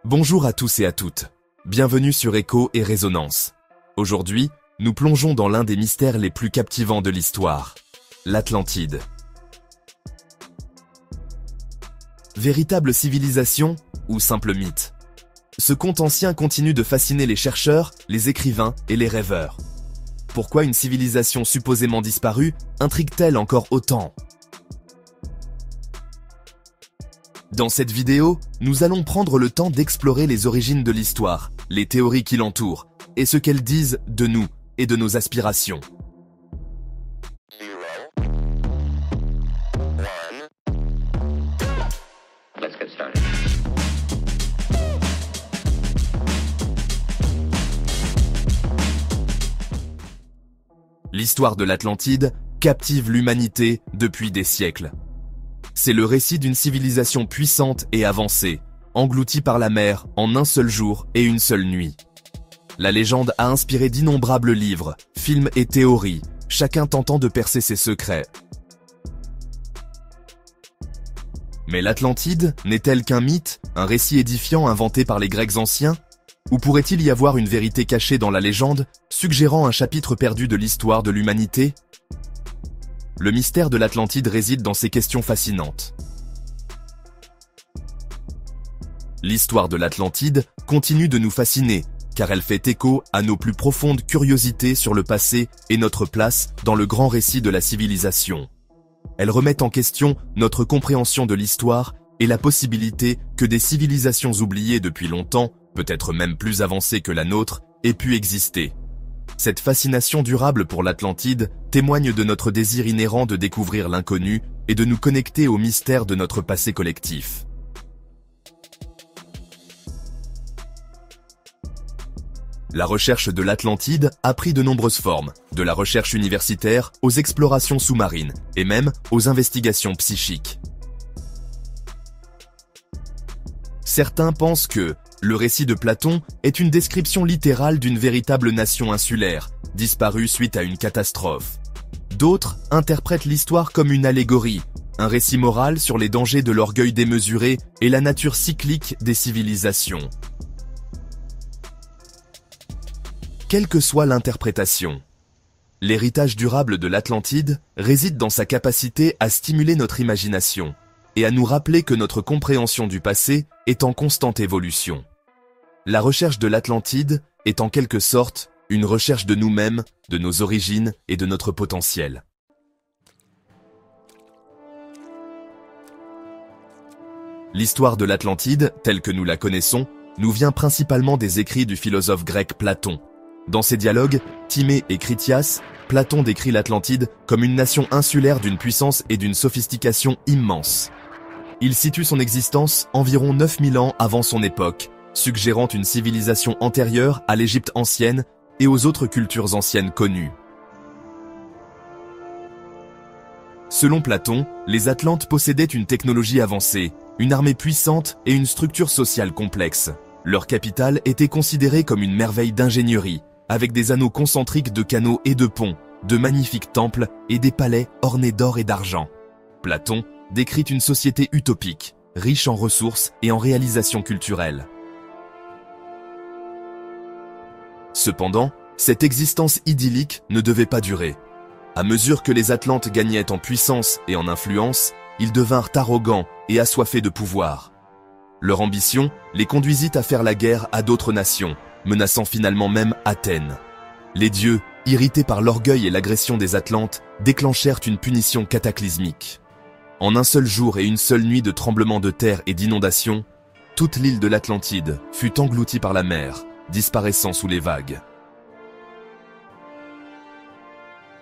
Bonjour à tous et à toutes. Bienvenue sur Écho et Résonance. Aujourd'hui, nous plongeons dans l'un des mystères les plus captivants de l'histoire, l'Atlantide. Véritable civilisation ou simple mythe? Ce conte ancien continue de fasciner les chercheurs, les écrivains et les rêveurs. Pourquoi une civilisation supposément disparue intrigue-t-elle encore autant? Dans cette vidéo, nous allons prendre le temps d'explorer les origines de l'histoire, les théories qui l'entourent, et ce qu'elles disent de nous et de nos aspirations. L'histoire de l'Atlantide captive l'humanité depuis des siècles. C'est le récit d'une civilisation puissante et avancée, engloutie par la mer en un seul jour et une seule nuit. La légende a inspiré d'innombrables livres, films et théories, chacun tentant de percer ses secrets. Mais l'Atlantide n'est-elle qu'un mythe, un récit édifiant inventé par les Grecs anciens? Ou pourrait-il y avoir une vérité cachée dans la légende, suggérant un chapitre perdu de l'histoire de l'humanité? Le mystère de l'Atlantide réside dans ces questions fascinantes. L'histoire de l'Atlantide continue de nous fasciner, car elle fait écho à nos plus profondes curiosités sur le passé et notre place dans le grand récit de la civilisation. Elle remet en question notre compréhension de l'histoire et la possibilité que des civilisations oubliées depuis longtemps, peut-être même plus avancées que la nôtre, aient pu exister. Cette fascination durable pour l'Atlantide témoigne de notre désir inhérent de découvrir l'inconnu et de nous connecter au mystère de notre passé collectif. La recherche de l'Atlantide a pris de nombreuses formes, de la recherche universitaire aux explorations sous-marines et même aux investigations psychiques. Certains pensent que le récit de Platon est une description littérale d'une véritable nation insulaire, disparue suite à une catastrophe. D'autres interprètent l'histoire comme une allégorie, un récit moral sur les dangers de l'orgueil démesuré et la nature cyclique des civilisations. Quelle que soit l'interprétation, l'héritage durable de l'Atlantide réside dans sa capacité à stimuler notre imagination et à nous rappeler que notre compréhension du passé est en constante évolution. La recherche de l'Atlantide est en quelque sorte une recherche de nous-mêmes, de nos origines et de notre potentiel. L'histoire de l'Atlantide, telle que nous la connaissons, nous vient principalement des écrits du philosophe grec Platon. Dans ses dialogues, Timée et Critias, Platon décrit l'Atlantide comme une nation insulaire d'une puissance et d'une sophistication immenses. Il situe son existence environ 9000 ans avant son époque, suggérant une civilisation antérieure à l'Égypte ancienne et aux autres cultures anciennes connues. Selon Platon, les Atlantes possédaient une technologie avancée, une armée puissante et une structure sociale complexe. Leur capitale était considérée comme une merveille d'ingénierie, avec des anneaux concentriques de canaux et de ponts, de magnifiques temples et des palais ornés d'or et d'argent. Platon décrit une société utopique, riche en ressources et en réalisations culturelles. Cependant, cette existence idyllique ne devait pas durer. À mesure que les Atlantes gagnaient en puissance et en influence, ils devinrent arrogants et assoiffés de pouvoir. Leur ambition les conduisit à faire la guerre à d'autres nations, menaçant finalement même Athènes. Les dieux, irrités par l'orgueil et l'agression des Atlantes, déclenchèrent une punition cataclysmique. En un seul jour et une seule nuit de tremblements de terre et d'inondations, toute l'île de l'Atlantide fut engloutie par la mer, disparaissant sous les vagues.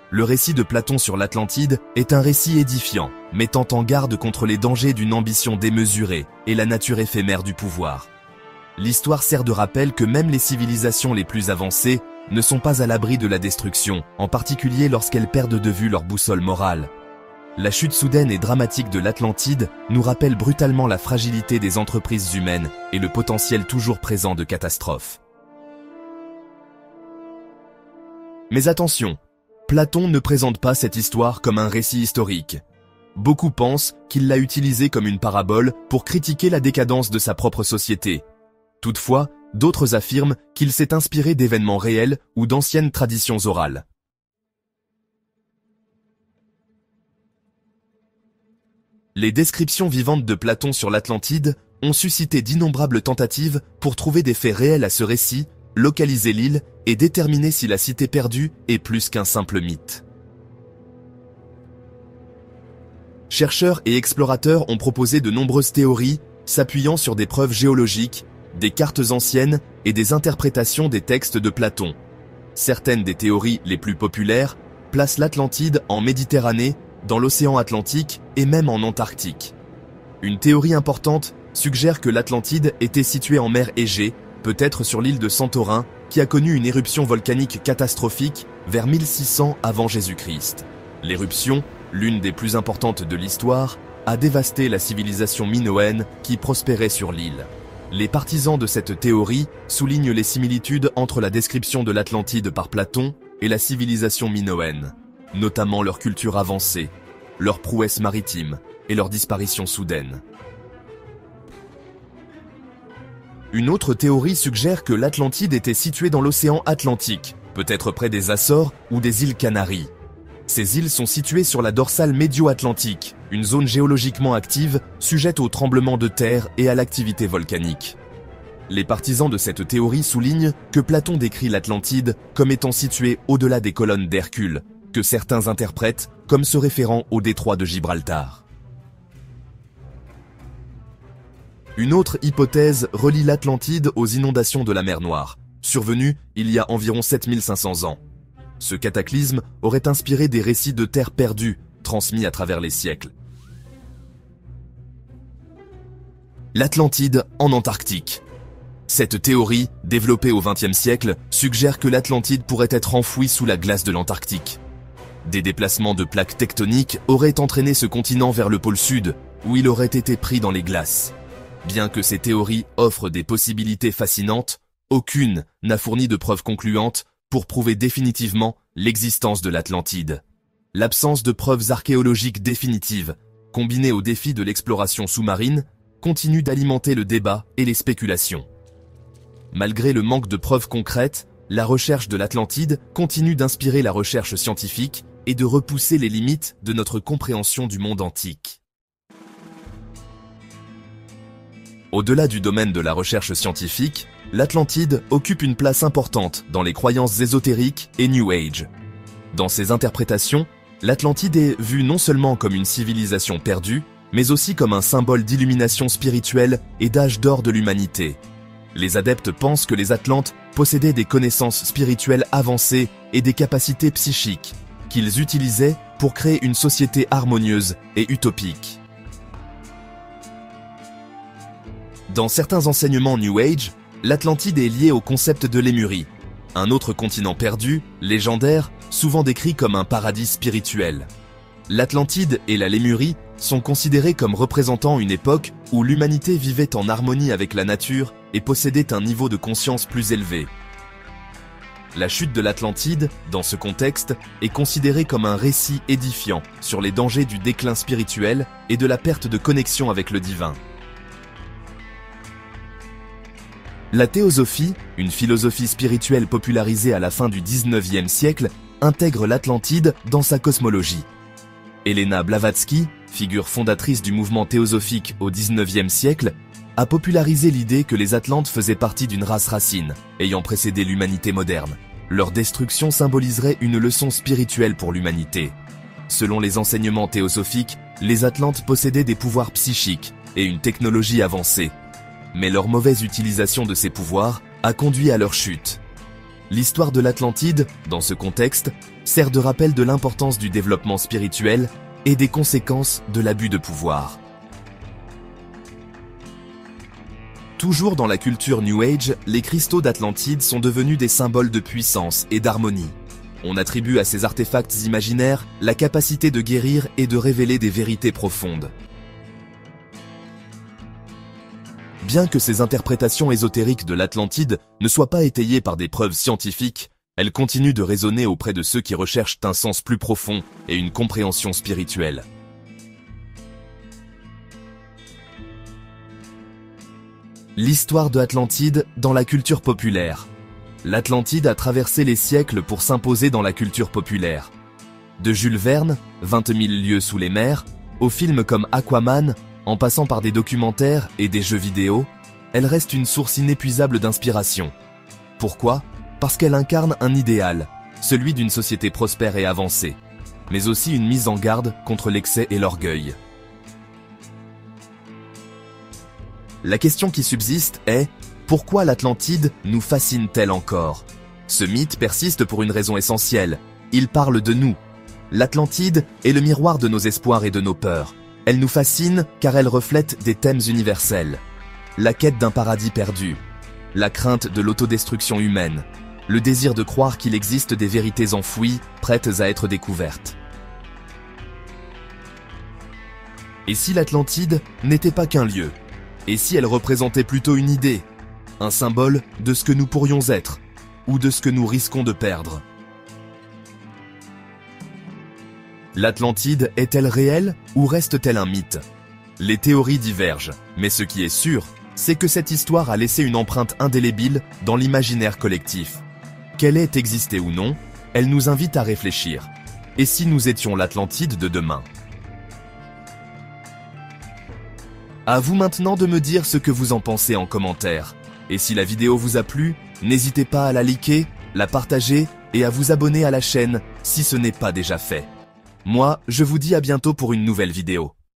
Le récit de Platon sur l'Atlantide est un récit édifiant, mettant en garde contre les dangers d'une ambition démesurée et la nature éphémère du pouvoir. L'histoire sert de rappel que même les civilisations les plus avancées ne sont pas à l'abri de la destruction, en particulier lorsqu'elles perdent de vue leur boussole morale. La chute soudaine et dramatique de l'Atlantide nous rappelle brutalement la fragilité des entreprises humaines et le potentiel toujours présent de catastrophes. Mais attention, Platon ne présente pas cette histoire comme un récit historique. Beaucoup pensent qu'il l'a utilisée comme une parabole pour critiquer la décadence de sa propre société. Toutefois, d'autres affirment qu'il s'est inspiré d'événements réels ou d'anciennes traditions orales. Les descriptions vivantes de Platon sur l'Atlantide ont suscité d'innombrables tentatives pour trouver des faits réels à ce récit, localiser l'île et déterminer si la cité perdue est plus qu'un simple mythe. Chercheurs et explorateurs ont proposé de nombreuses théories s'appuyant sur des preuves géologiques, des cartes anciennes et des interprétations des textes de Platon. Certaines des théories les plus populaires placent l'Atlantide en Méditerranée, dans l'océan Atlantique et même en Antarctique. Une théorie importante suggère que l'Atlantide était située en mer Égée, peut-être sur l'île de Santorin, qui a connu une éruption volcanique catastrophique vers 1600 avant Jésus-Christ. L'éruption, l'une des plus importantes de l'histoire, a dévasté la civilisation minoenne qui prospérait sur l'île. Les partisans de cette théorie soulignent les similitudes entre la description de l'Atlantide par Platon et la civilisation minoenne, notamment leur culture avancée, leur prouesse maritime et leur disparition soudaine. Une autre théorie suggère que l'Atlantide était située dans l'océan Atlantique, peut-être près des Açores ou des îles Canaries. Ces îles sont situées sur la dorsale médio-atlantique, une zone géologiquement active, sujette aux tremblements de terre et à l'activité volcanique. Les partisans de cette théorie soulignent que Platon décrit l'Atlantide comme étant située au-delà des colonnes d'Hercule, que certains interprètent comme se référant au détroit de Gibraltar. Une autre hypothèse relie l'Atlantide aux inondations de la mer Noire, survenues il y a environ 7500 ans. Ce cataclysme aurait inspiré des récits de terre perdue, transmis à travers les siècles. L'Atlantide en Antarctique. Cette théorie, développée au XXe siècle, suggère que l'Atlantide pourrait être enfouie sous la glace de l'Antarctique. Des déplacements de plaques tectoniques auraient entraîné ce continent vers le pôle sud, où il aurait été pris dans les glaces. Bien que ces théories offrent des possibilités fascinantes, aucune n'a fourni de preuves concluantes pour prouver définitivement l'existence de l'Atlantide. L'absence de preuves archéologiques définitives, combinée au défi de l'exploration sous-marine, continue d'alimenter le débat et les spéculations. Malgré le manque de preuves concrètes, la recherche de l'Atlantide continue d'inspirer la recherche scientifique et de repousser les limites de notre compréhension du monde antique. Au-delà du domaine de la recherche scientifique, l'Atlantide occupe une place importante dans les croyances ésotériques et New Age. Dans ces interprétations, l'Atlantide est vue non seulement comme une civilisation perdue, mais aussi comme un symbole d'illumination spirituelle et d'âge d'or de l'humanité. Les adeptes pensent que les Atlantes possédaient des connaissances spirituelles avancées et des capacités psychiques, qu'ils utilisaient pour créer une société harmonieuse et utopique. Dans certains enseignements New Age, l'Atlantide est liée au concept de Lémurie, un autre continent perdu, légendaire, souvent décrit comme un paradis spirituel. L'Atlantide et la Lémurie sont considérés comme représentant une époque où l'humanité vivait en harmonie avec la nature et possédait un niveau de conscience plus élevé. La chute de l'Atlantide, dans ce contexte, est considérée comme un récit édifiant sur les dangers du déclin spirituel et de la perte de connexion avec le divin. La théosophie, une philosophie spirituelle popularisée à la fin du XIXe siècle, intègre l'Atlantide dans sa cosmologie. Elena Blavatsky, figure fondatrice du mouvement théosophique au XIXe siècle, a popularisé l'idée que les Atlantes faisaient partie d'une race racine, ayant précédé l'humanité moderne. Leur destruction symboliserait une leçon spirituelle pour l'humanité. Selon les enseignements théosophiques, les Atlantes possédaient des pouvoirs psychiques et une technologie avancée. Mais leur mauvaise utilisation de ces pouvoirs a conduit à leur chute. L'histoire de l'Atlantide, dans ce contexte, sert de rappel de l'importance du développement spirituel et des conséquences de l'abus de pouvoir. Toujours dans la culture New Age, les cristaux d'Atlantide sont devenus des symboles de puissance et d'harmonie. On attribue à ces artefacts imaginaires la capacité de guérir et de révéler des vérités profondes. Bien que ces interprétations ésotériques de l'Atlantide ne soient pas étayées par des preuves scientifiques, elles continuent de résonner auprès de ceux qui recherchent un sens plus profond et une compréhension L'histoire de Atlantide dans la culture populaire. L'Atlantide a traversé les siècles pour s'imposer dans la culture populaire. De Jules Verne, 20 000 lieues sous les mers, aux films comme Aquaman, en passant par des documentaires et des jeux vidéo, elle reste une source inépuisable d'inspiration. Pourquoi ? Parce qu'elle incarne un idéal, celui d'une société prospère et avancée, mais aussi une mise en garde contre l'excès et l'orgueil. La question qui subsiste est « Pourquoi l'Atlantide nous fascine-t-elle encore ?» Ce mythe persiste pour une raison essentielle. Il parle de nous. L'Atlantide est le miroir de nos espoirs et de nos peurs. Elle nous fascine car elle reflète des thèmes universels. La quête d'un paradis perdu, la crainte de l'autodestruction humaine, le désir de croire qu'il existe des vérités enfouies, prêtes à être découvertes. Et si l'Atlantide n'était pas qu'un lieu ? Et si elle représentait plutôt une idée, un symbole de ce que nous pourrions être, ou de ce que nous risquons de perdre? L'Atlantide est-elle réelle ou reste-t-elle un mythe? Les théories divergent, mais ce qui est sûr, c'est que cette histoire a laissé une empreinte indélébile dans l'imaginaire collectif. Qu'elle ait existé ou non, elle nous invite à réfléchir. Et si nous étions l'Atlantide de demain? À vous maintenant de me dire ce que vous en pensez en commentaire. Et si la vidéo vous a plu, n'hésitez pas à la liker, la partager et à vous abonner à la chaîne si ce n'est pas déjà fait. Moi, je vous dis à bientôt pour une nouvelle vidéo.